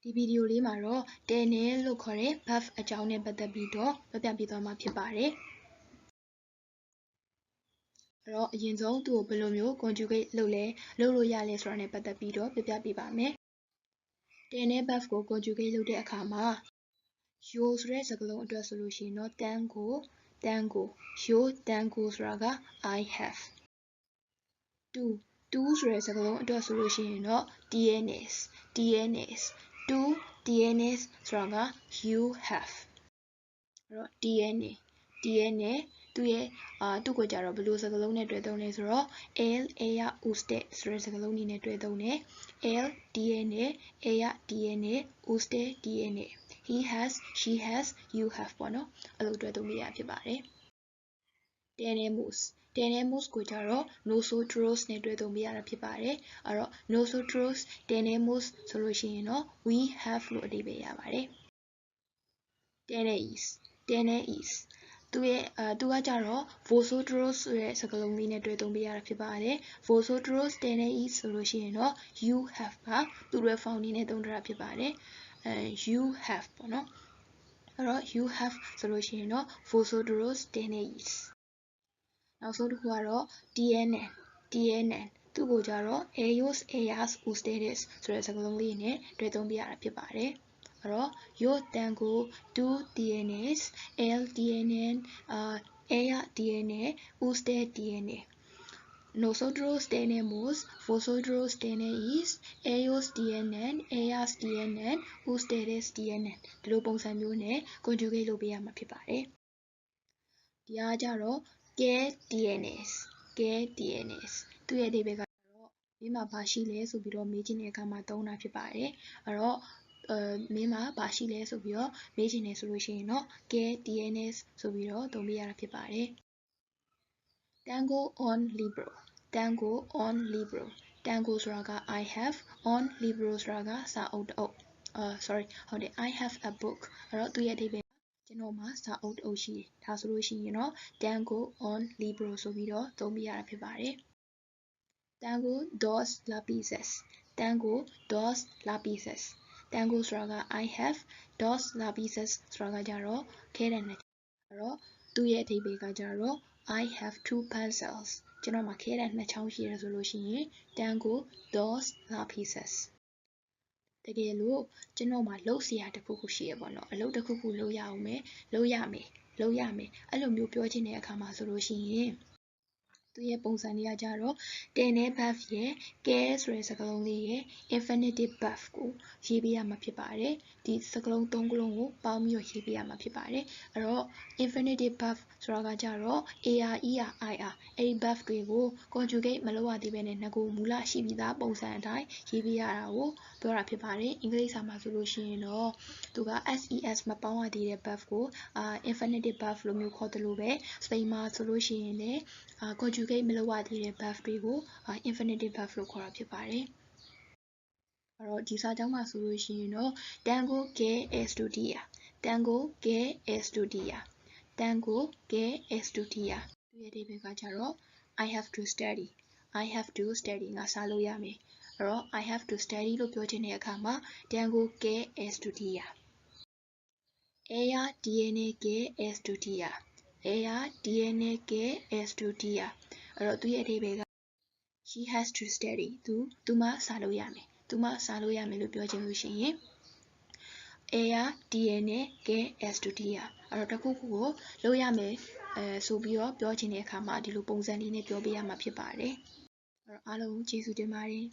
ဒီဗီဒီယိုလေးမှာတော့တယ်နဲ့လို့ခေါ်တဲ့ verb အကြောင်းနဲ့ပတ်သက်ပြီးတော့ပြောပြပေးသွားမှာဖြစ်ပါတယ်။အဲ့တော့အရင်ဆုံးသူ့ကိုဘယ်လိုမျိုး conjugate လုပ်လို့ရလဲဆိုတာနဲ့ပတ်သက်ပြီးတော့ပြောပြပေးပါမယ်။တယ်နဲ့ verb ကို conjugate လုပ်တဲ့အခါမှာ yo ဆိုတဲ့စကားလုံးအတွက်ဆိုလို့ရှိရင်တော့ than ကို yo than ကိုဆိုတာက I have to ဆိုတဲ့စကားလုံးအတွက်ဆိုလို့ရှိရင်တော့ tns to tns ဆိုတာက you have အဲ့တော့ tna သူ့ကိုကြတော့ဘယ်လိုစကားလုံးနဲ့တွဲသုံးလဲဆိုတော့ el ella usted ဆိုတဲ့စကားလုံးအနေနဲ့တွဲသုံးတယ် el tna ella tna usted tna he has she has you have ပေါ့နော်အဲ့လိုတွဲသုံးပြရဖြစ်ပါတယ် tenemos ကိုကြတော့ nosotros နဲ့တွဲသုံးပြရတာဖြစ်ပါတယ်အဲ့တော့ nosotros tenemos ဆိုလို့ရှိရင်တော့ we have လို့အဓိပ္ပာယ်ရပါတယ် tenéis သူကကြတော့ vosotros ဆိုတဲ့စကားလုံးလေးနဲ့တွဲသုံးပြရတာဖြစ်ပါတယ် vosotros tenéis ဆိုလို့ရှိရင်တော့ you have ကသူတို့ form အနေနဲ့သုံးထားတာဖြစ်ပါတယ်you have ပေါ့နော်အဲ့တော့ you have ဆိုလို့ရှိရင်တော့ vosotros tenéis နောက်ဆုံးတစ်ခုကတော့ tienen သူ့ကိုကြတော့ ellos ellas ustedes ဆိုတဲ့စကားလုံးလေးနဲ့တွဲသုံးပြရတာဖြစ်ပါတယ်အဲ့တော့ yo tengo tú tienes él tiene ella tiene usted tiene nosotros tenemos vosotros tenéis ellos tienen ellas tienen ustedes tienen ဒီလိုပုံစံမျိုးနဲ့ conjugate လုပ်ပေးရမှာဖြစ်ပါတယ်ဒီအားကြတော့¿Qué tienes? သူ့ရဲ့အဓိပ္ပာယ်ကတော့မင်းမှာဘာရှိလဲဆိုပြီးတော့မေးချင်တဲ့အခါမှာသုံးတာဖြစ်ပါတယ်အဲ့တော့မင်းမှာဘာရှိလဲဆိုပြီးတော့မေးချင်တယ်ဆိုလို့ရှိရင်တော့ ¿Qué tienes? ဆိုပြီးတော့သုံးပေးရတာဖြစ်ပါတယ် Tengo un libro Tengo ဆိုတာက I have un libro ဆိုတာကစာအုပ်တစ်အုပ်ဟုတ်တယ် I have a book အဲ့တော့သူ့ရဲ့အဓိပ္ပာယ်ကျွန်တော်မှာစာအုပ်တစ်အုပ်ရှိတယ်ဒါဆိုလို့ရှိရင်တော့ tengo un libro ဆိုပြီးတော့သုံးပြရတာဖြစ်ပါတယ် tengo dos lápices tengo ဆိုတာက I have dos lápices ဆိုတာကကြတော့ခဲတံနှစ်ချောင်းအဲ့တော့သူ့ရဲ့အဓိပ္ပာယ်ကကြတော့ I have two pencils ကျွန်တော်မှာခဲတံနှစ်ချောင်းရှိတယ်ဆိုလို့ရှိရင် tengo dos lápicesတကယ်လို့ကျွန်တော်မှာလုပ်စရာတစ်ခုခုရှိရပေါ့နော်အလုပ်တစ်ခုခုလုပ်ရမယ်အဲ့လိုမျိုးပြောချင်တဲ့အခါမှာဆိုလို့ရှိရင်သူရဲ့ပုံစံလေးကကြတော့တယ်နဲ့ verb ရဲ့ care ဆိုတဲ့စကားလုံးလေးရဲ့ infinitive verb ကိုရေးပေးရမှာဖြစ်ပါတယ်ဒီစကားလုံးသုံးခုလုံးကိုပေါင်းပြီးတော့ရေးပေးရမှာဖြစ်ပါတယ်အဲ့တော့ infinitive verb ဆိုတာကကြတော့ er er ir အဲ့ဒီ verb တွေကို conjugate မလုပ်ရသေးဘဲနဲ့ငါကိုမူလရှိပြီးသားပုံစံအတိုင်းရေးပေးရတာကိုပြောတာဖြစ်ပါတယ်အင်္ဂလိပ်စာမှာဆိုလို့ရှိရင်တော့သူက ses မပေါင်းရသေးတဲ့ verb ကိုinfinitive verb လိုမျိုးခေါ်တယ်လို့ပဲစပိန်မှာဆိုလို့ရှိရင်လည်းconjugate မလုပ်ရသေးတဲ့ verb တွေကို infinitive verb လို့ခေါ်တာဖြစ်ပါတယ်အဲ့တော့ဒီစာကြောင်းမှာဆိုလို့ရှိရင်တော့ tengo que estudiar tengo que estudiar သူ့ရဲ့အဓိပ္ပာယ်ကကြတော့ I have to study ငါစာလုပ်ရမယ်အဲ့တော့ I have to study လို့ပြောချင်တဲ့အခါမှာ tengo que estudiar ella tiene que estudiar အဲ့တော့သူ့ရဲ့အဓိပ္ပာယ်က she has to study သူမစာလုပ်ရမယ်လို့ပြောချင်လို့ရှိရင် ella tiene que estudiar အဲ့တော့တစ်ခုခုကိုလုပ်ရမယ်ဆိုပြီးတော့ပြောချင်တဲ့အခါမှာဒီလိုပုံစံလေးနဲ့ပြောပေးရမှာဖြစ်ပါတယ်အဲ့တော့အားလုံးကျေးဇူးတင်ပါတယ်